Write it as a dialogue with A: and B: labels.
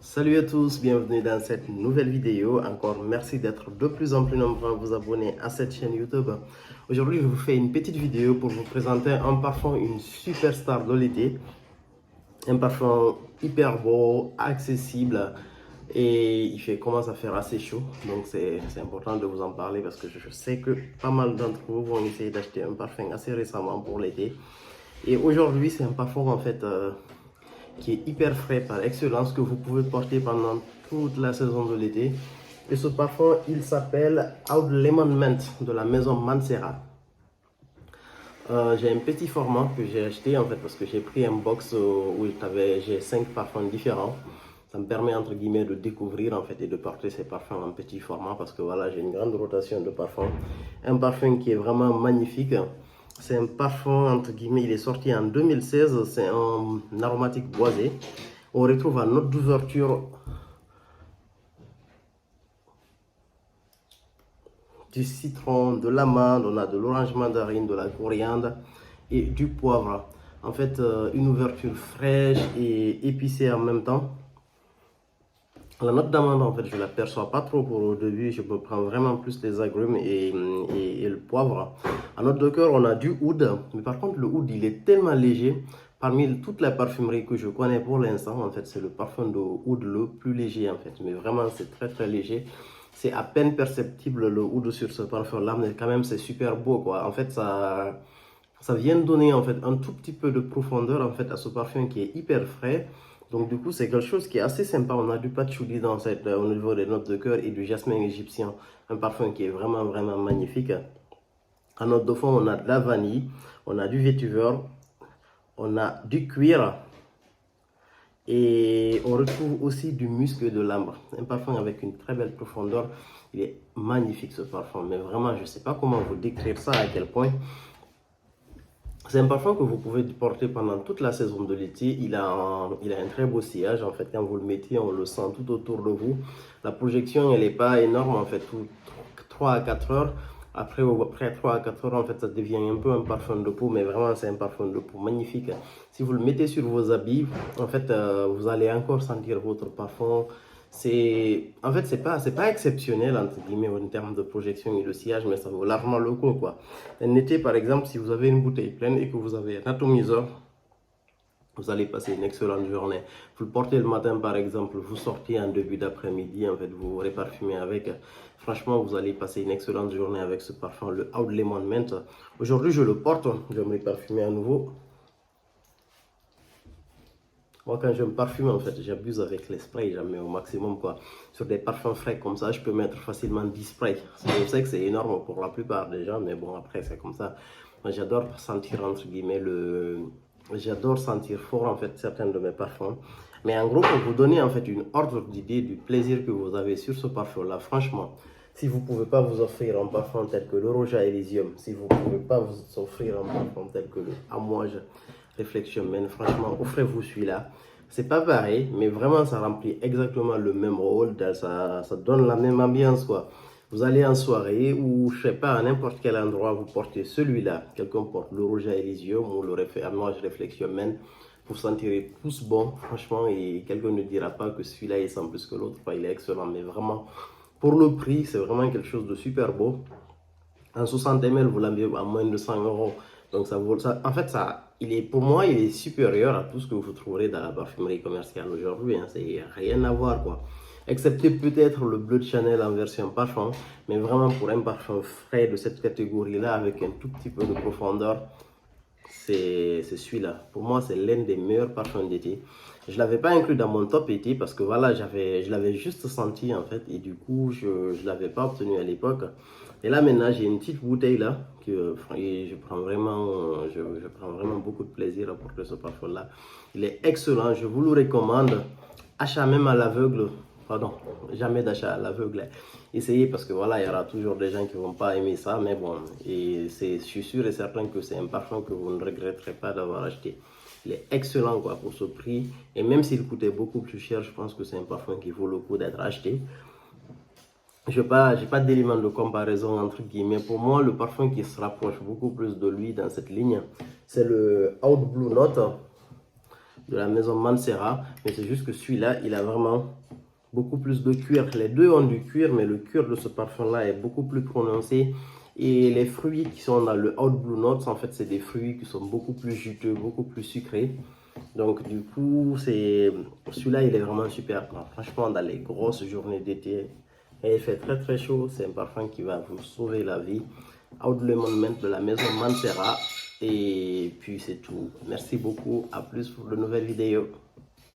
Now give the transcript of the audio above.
A: Salut à tous, bienvenue dans cette nouvelle vidéo. Encore merci d'être de plus en plus nombreux à vous abonner à cette chaîne YouTube. Aujourd'hui, je vous fais une petite vidéo pour vous présenter un parfum, une superstar de l'été. Un parfum hyper beau, accessible et commence à faire assez chaud. Donc c'est important de vous en parler parce que je sais que pas mal d'entre vous vont essayer d'acheter un parfum assez récemment pour l'été. Et aujourd'hui, c'est un parfum en fait qui est hyper frais par excellence, que vous pouvez porter pendant toute la saison de l'été. Et ce parfum, il s'appelle Oud Lemon Mint de la maison Mancera. J'ai un petit format que j'ai acheté en fait parce que j'ai pris un box où j'ai 5 parfums différents. Ça me permet entre guillemets de découvrir en fait et de porter ces parfums en petit format parce que voilà, j'ai une grande rotation de parfums. Un parfum qui est vraiment magnifique. C'est un parfum entre guillemets, il est sorti en 2016, c'est un aromatique boisé. On retrouve en note d'ouverture du citron, de l'amande, on a de l'orange mandarine, de la coriandre et du poivre. En fait, une ouverture fraîche et épicée en même temps. La note d'amande, en fait, je ne la perçois pas trop pour le début. Je me prends vraiment plus les agrumes et le poivre. En note de cœur, on a du oud. Mais par contre, le oud, il est tellement léger. Parmi toute la parfumerie que je connais pour l'instant, en fait, c'est le parfum de oud le plus léger, en fait. Mais vraiment, c'est très, très léger. C'est à peine perceptible le oud sur ce parfum-là. Mais quand même, c'est super beau, quoi. En fait, ça vient donner, en fait, un tout petit peu de profondeur, en fait, à ce parfum qui est hyper frais. Donc du coup, c'est quelque chose qui est assez sympa. On a du patchouli au niveau des notes de cœur et du jasmin égyptien. Un parfum qui est vraiment, vraiment magnifique. En note de fond, on a de la vanille, on a du vétiver, on a du cuir et on retrouve aussi du musc et de l'ambre. Un parfum avec une très belle profondeur. Il est magnifique ce parfum, mais vraiment, je ne sais pas comment vous décrire ça, à quel point. C'est un parfum que vous pouvez porter pendant toute la saison de l'été. Il a un très beau sillage. En fait, quand vous le mettez, on le sent tout autour de vous. La projection, elle n'est pas énorme. En fait, 3 à 4 heures. Après 3 à 4 heures, en fait, ça devient un peu un parfum de peau. Mais vraiment, c'est un parfum de peau magnifique. Si vous le mettez sur vos habits, en fait, vous allez encore sentir votre parfum. En fait, c'est pas exceptionnel, entre guillemets, en termes de projection et de sillage, mais ça vaut largement le coup, quoi. En été, par exemple, si vous avez une bouteille pleine et que vous avez un atomiseur, vous allez passer une excellente journée. Vous le portez le matin, par exemple, vous sortez en début d'après-midi, en fait, vous vous réparfumez avec. Franchement, vous allez passer une excellente journée avec ce parfum, le Oud Lemon Mint. Aujourd'hui, je le porte, je vais me réparfumer à nouveau. Moi, quand je me parfume, en fait, j'abuse avec les sprays, j'en mets au maximum, quoi. Sur des parfums frais comme ça, je peux mettre facilement 10 sprays. Je sais que c'est énorme pour la plupart des gens, mais bon, après, c'est comme ça. Moi, j'adore sentir, entre guillemets, J'adore sentir fort, en fait, certains de mes parfums. Mais en gros, pour vous donner, en fait, une ordre d'idée du plaisir que vous avez sur ce parfum-là, franchement, si vous ne pouvez pas vous offrir un parfum tel que le Roja Elysium, si vous ne pouvez pas vous offrir un parfum tel que le Amouage Réflexion Men, franchement, offrez-vous celui-là. C'est pas pareil, mais vraiment, ça remplit exactement le même rôle, ça donne la même ambiance, quoi. Vous allez en soirée ou, je sais pas, à n'importe quel endroit, vous portez celui-là. Quelqu'un porte le Rouge à Elysium ou le Amouage Réflexion Men. Vous sentirez tous bon, franchement, et quelqu'un ne dira pas que celui-là, il sent plus que l'autre. Enfin, il est excellent, mais vraiment, pour le prix, c'est vraiment quelque chose de super beau. En 60 ml, vous l'avez à moins de 100 euros. Donc, en fait, pour moi, il est supérieur à tout ce que vous trouverez dans la parfumerie commerciale aujourd'hui. Hein. C'est rien à voir, quoi. Excepté peut-être le bleu de Chanel en version parfum. Mais vraiment, pour un parfum frais de cette catégorie-là, avec un tout petit peu de profondeur, c'est celui-là. Pour moi, c'est l'un des meilleurs parfums d'été. Je ne l'avais pas inclus dans mon top été parce que voilà, je l'avais juste senti en fait et du coup, je ne l'avais pas obtenu à l'époque. Et là maintenant, j'ai une petite bouteille là et je prends vraiment beaucoup de plaisir à porter ce parfum-là. Il est excellent, je vous le recommande. Achat même à l'aveugle. Pardon, jamais d'achat à l'aveugle. Essayez parce que voilà, il y aura toujours des gens qui ne vont pas aimer ça, mais bon, je suis sûr et certain que c'est un parfum que vous ne regretterez pas d'avoir acheté. Il est excellent quoi, pour ce prix, et même s'il coûtait beaucoup plus cher, je pense que c'est un parfum qui vaut le coup d'être acheté. Je n'ai pas d'élément de comparaison entre guillemets. Pour moi, le parfum qui se rapproche beaucoup plus de lui dans cette ligne, c'est le Oud Blue Note. de la maison Mancera, mais c'est juste que celui-là, il a vraiment beaucoup plus de cuir. Les deux ont du cuir, mais le cuir de ce parfum-là est beaucoup plus prononcé. Et les fruits qui sont dans le Oud Blue Notes, en fait, c'est des fruits qui sont beaucoup plus juteux, beaucoup plus sucrés. Donc, du coup, celui-là, il est vraiment super. Franchement, dans les grosses journées d'été, et il fait très très chaud, c'est un parfum qui va vous sauver la vie. Oud Lemon Mint de la maison Mancera. Et puis, c'est tout. Merci beaucoup. À plus pour de nouvelles vidéos.